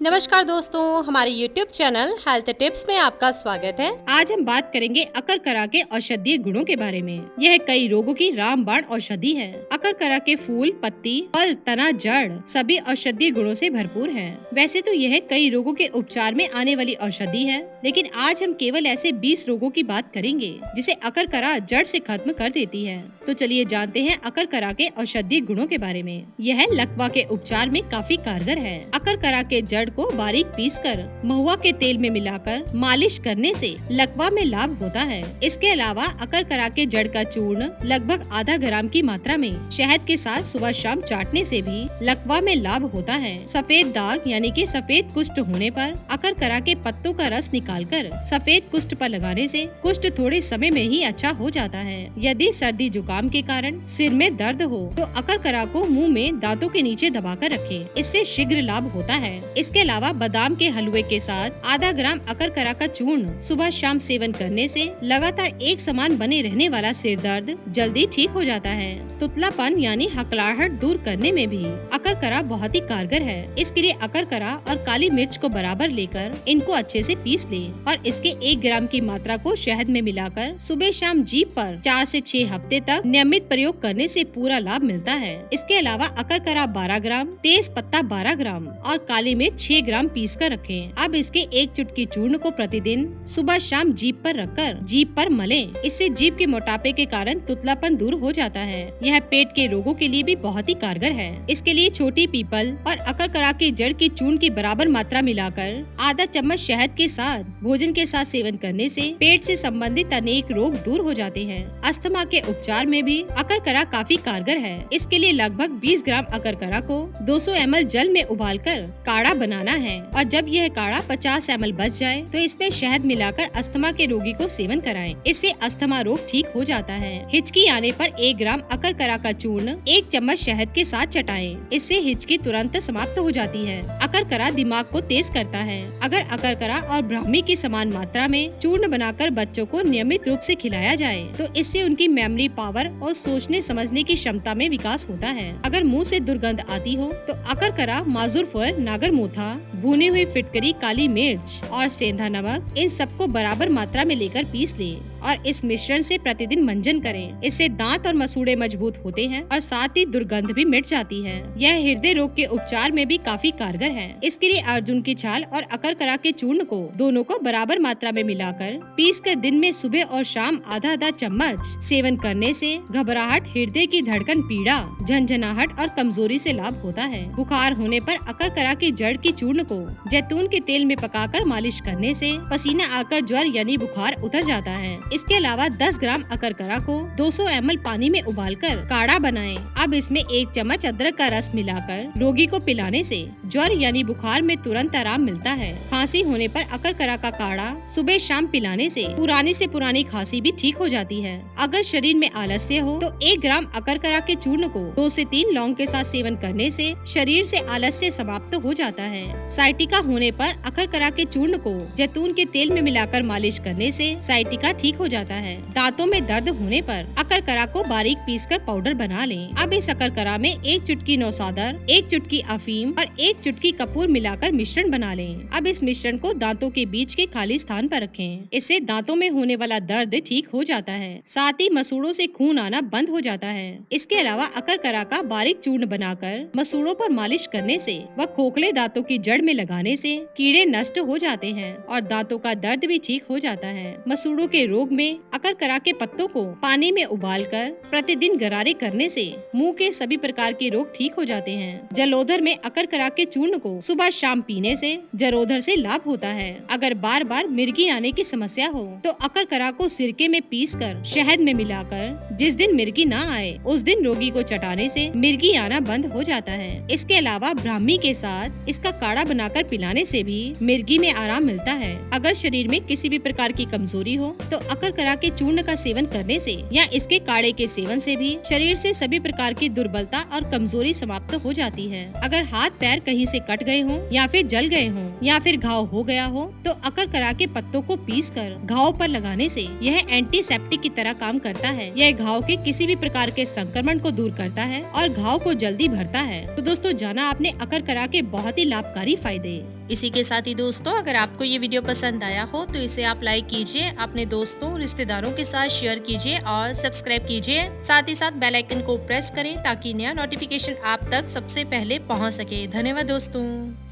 नमस्कार दोस्तों, हमारे YouTube चैनल हेल्थ टिप्स में आपका स्वागत है। आज हम बात करेंगे अकरकरा के औषधीय गुणों के बारे में। यह कई रोगों की रामबाण औषधि है। अकरकरा के फूल, पत्ती, फल, तना, जड़ सभी औषधीय गुणों से भरपूर हैं। वैसे तो यह कई रोगों के उपचार में आने वाली औषधि है, लेकिन आज हम केवल ऐसे 20 रोगों की बात करेंगे जिसे अकरकरा जड़ से खत्म कर देती है। तो चलिए जानते हैं अकरकरा के औषधीय गुणों के बारे में। यह लकवा के उपचार में काफी कारगर है। अकरकरा के जड़ को बारीक पीसकर महुआ के तेल में मिलाकर मालिश करने से लकवा में लाभ होता है। इसके अलावा अकरकरा के जड़ का चूर्ण लगभग आधा ग्राम की मात्रा में शहद के साथ सुबह शाम चाटने से भी लकवा में लाभ होता है। सफेद दाग यानी कि सफेद कुष्ठ होने पर अकरकरा के पत्तों का रस निकालकर सफेद कुष्ठ पर लगाने से कुष्ठ थोड़े समय में ही अच्छा हो जाता है। यदि सर्दी जुकाम के कारण सिर में दर्द हो तो अकरकरा को मुंह में दांतों के नीचे दबाकर रखें, इससे शीघ्र लाभ होता है। इसके अलावा बादाम के हलवे के साथ आधा ग्राम अकरकरा का चूर्ण सुबह शाम सेवन करने से लगातार एक समान बने रहने वाला सिर दर्द जल्दी ठीक हो जाता है। तुतलापन यानी हकलाहट दूर करने में भी अकरकरा बहुत ही कारगर है। इसके लिए अकरकरा और काली मिर्च को बराबर लेकर इनको अच्छे से पीस लें और इसके 1 ग्राम की मात्रा को शहद में मिलाकर सुबह शाम जीभ पर 4 से 6 हफ्ते तक नियमित प्रयोग करने से पूरा लाभ मिलता है। इसके अलावा अकरकरा 12 ग्राम, तेज पत्ता 12 ग्राम और काली मिर्च 6 ग्राम पीस कर रखें। अब इसके 1 चुटकी चूर्ण को प्रतिदिन सुबह शाम जीभ पर रखकर जीभ पर मलें। इससे जीभ के मोटापे के कारण तुतलापन दूर हो जाता है। यह पेट के रोगों के लिए भी बहुत ही कारगर है। इसके लिए छोटी पीपल और अकरकरा की जड़ की चूर्ण की बराबर मात्रा मिलाकर आधा चम्मच शहद के साथ भोजन के साथ सेवन करने से पेट से संबंधित अनेक रोग दूर हो जाते हैं। अस्थमा के उपचार में भी अकरकरा काफी कारगर है। इसके लिए लगभग 20 ग्राम अकरकरा को 200 ml जल में उबालकर काढ़ा बनाना है और जब यह काढ़ा 50 ml बच जाए तो इसमें शहद मिलाकर अस्थमा के रोगी को सेवन कराएं। इससे अस्थमा रोग ठीक हो जाता है। हिचकी आने पर 1 ग्राम अकरकरा का चूर्ण 1 चम्मच शहद के साथ चटाएं। इससे हिचकी तुरंत समाप्त हो जाती है। अकरकरा दिमाग को तेज करता है। अगर अकरकरा और ब्राह्मी की समान मात्रा में चूर्ण बनाकर बच्चों को नियमित रूप से खिलाया जाए तो इससे उनकी मेमोरी पावर और सोचने समझने की क्षमता में विकास होता है। अगर मुंह से दुर्गंध आती हो तो अकरकरा, माजुर फल, नागरमोथा, भुनी हुई फिटकरी, काली मिर्च और सेंधा नमक इन सबको बराबर मात्रा में लेकर पीस लें और इस मिश्रण से प्रतिदिन मंजन करें। इससे दांत और मसूड़े मजबूत होते हैं और साथ ही दुर्गंध भी मिट जाती है। यह हृदय रोग के उपचार में भी काफी कारगर है। इसके लिए अर्जुन की छाल और अकरकरा के चूर्ण को दोनों को बराबर मात्रा में मिलाकर पीस कर दिन में सुबह और शाम आधा आधा चम्मच सेवन करने से घबराहट, हृदय की धड़कन, पीड़ा, झंझनाहट और कमजोरी से लाभ होता है। बुखार होने पर अकरकरा की जड़ की चूर्ण को जैतून के तेल में पकाकर मालिश करने से पसीना आकर ज्वर यानी बुखार उतर जाता है। इसके अलावा 10 ग्राम अकरकरा को 200 ml पानी में उबालकर काढ़ा बनाएं। अब इसमें 1 चम्मच अदरक का रस मिलाकर रोगी को पिलाने से ज्वर यानी बुखार में तुरंत आराम मिलता है। खांसी होने पर अकरकरा का काढ़ा सुबह शाम पिलाने से पुरानी खांसी भी ठीक हो जाती है। अगर शरीर में आलस्य हो तो 1 ग्राम अकरकरा के चूर्ण को 2 से 3 लौंग के साथ सेवन करने से शरीर से आलस्य समाप्त हो जाता है। साइटिका होने पर अकरकरा के चूर्ण को जैतून के तेल में मिलाकर मालिश करने से साइटिका ठीक हो जाता है। दांतों में दर्द होने पर अकरकरा को बारीक पीसकर पाउडर बना लें। अब इस अकरकरा में 1 चुटकी नौसादर, 1 चुटकी अफीम और 1 चुटकी कपूर मिलाकर मिश्रण बना लें। अब इस मिश्रण को दांतों के बीच के खाली स्थान पर रखें। इससे दांतों में होने वाला दर्द ठीक हो जाता है। साथ ही मसूड़ों से खून आना बंद हो जाता है। इसके अलावा अकरकरा का बारीक चूर्ण बनाकर मसूड़ों पर मालिश करने से व खोखले दांतों की जड़ में लगाने से कीड़े नष्ट हो जाते हैं और दांतों का दर्द भी ठीक हो जाता है। मसूड़ों के रोग में अकरकरा के पत्तों को पानी में उबालकर प्रतिदिन गरारे करने से मुंह के सभी प्रकार के रोग ठीक हो जाते हैं। जलोधर में अकरकरा के चूर्ण को सुबह शाम पीने से जलोधर से लाभ होता है। अगर बार बार मिर्गी आने की समस्या हो तो अकरकरा को सिरके में पीसकर शहद में मिलाकर जिस दिन मिर्गी ना आए उस दिन रोगी को चटाने से मिर्गी आना बंद हो जाता है। इसके अलावा ब्राह्मी के साथ इसका काढ़ा बनाकर पिलाने से भी मिर्गी में आराम मिलता है। अगर शरीर में किसी भी प्रकार की कमजोरी हो तो अकरकरा के चूर्ण का सेवन करने से या इसके काढ़े के सेवन से भी शरीर से सभी प्रकार की दुर्बलता और कमजोरी समाप्त हो जाती है। अगर हाथ पैर कहीं से कट गए हों या फिर जल गए हों या फिर घाव हो गया हो तो अकरकरा के पत्तों को पीसकर घाव पर लगाने से यह एंटीसेप्टिक की तरह काम करता है। यह घाव के किसी भी प्रकार के संक्रमण को दूर करता है और घाव को जल्दी भरता है। तो दोस्तों, जाना आपने अकरकरा के बहुत ही लाभकारी फायदे। इसी के साथ ही दोस्तों, अगर आपको ये वीडियो पसंद आया हो तो इसे आप लाइक कीजिए, अपने दोस्तों रिश्तेदारों के साथ शेयर कीजिए और सब्सक्राइब कीजिए। साथ ही साथ बेल आइकन को प्रेस करें ताकि नया नोटिफिकेशन आप तक सबसे पहले पहुंच सके। धन्यवाद दोस्तों।